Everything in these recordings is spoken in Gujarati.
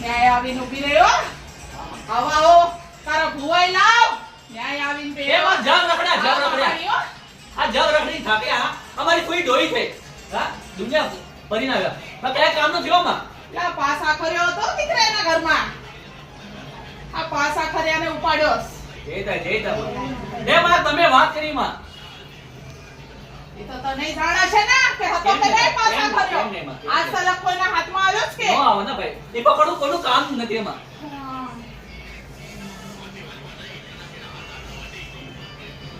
ન્યાય આવીને ઊભી રહ્યો. આવો તારા ભુવાઈ લાવ. ન્યાય આવીને બે એમાં જગ રખડ્યા. આ જગ રખડી થાકે આ અમારી કોઈ ડોઈ છે. હા દુનિયા પરિણાવ્યા. પણ કયા કામનો થયો માં? લા પાસા ખર્યો હતો દીકરા એના ઘરમાં. આ પાસા ખર્યાને ઉપાડ્યો. જયતા એ માં તમે વાત કરી માં. એ તો તને જાણા છે ને કે હતો કે નહીં પાસા ખર્યો. આ સલક કોઈના હાથમાં આવ્યો છે કે? નો આવો ને ભાઈ. એ પકડું કોનું કામ નથી એમાં.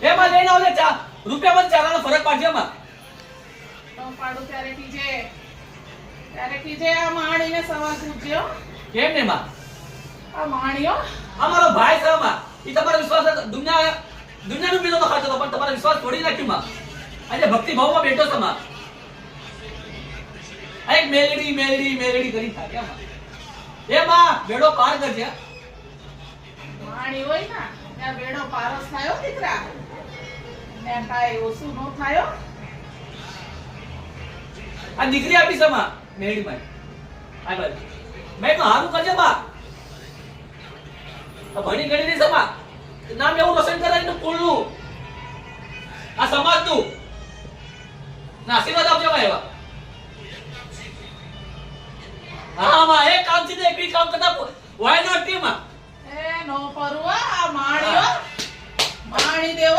એમાં લઈને આવજે ચા રૂપિયા ચાલાનો ફરક પાડજે માં. તો પાડું ત્યારે કીજે આ માણીને સવાલ પૂછ્યો. કેમ ને માં? આ માણીઓ અમારો ભાઈ છે માં. ઈ તમારો વિશ્વાસ દુનિયાનું બીજો તો ખાતો પણ તમારો વિશ્વાસ તોડી નાખ્યો માં. આજે ભક્તિ ભાવમાં બેઠો છે માં. આ એક મેલડી કરી થાક્યા માં. એ માં બેડો પાર કરજે. માણી હોય ને ત્યાં બેડો પારસ થયો દીકરા. ને કાઈ ઓછું નો થયો. આ દીકરી આપી છે માં મેલડી માં. આ બાજુ મેં તો હારું કરજે માં. આ ભણી ગણી ની સમા નામ એવું રોશન કરાય તો કુળનું આ સમાજનું ના આશીર્વાદ આપજો ભાઈ એવા. હા માં એક કામ થી એક કામ કરતા વાય નોટ ટીમ એ નો પરવા આ માણીઓ માણી દેવ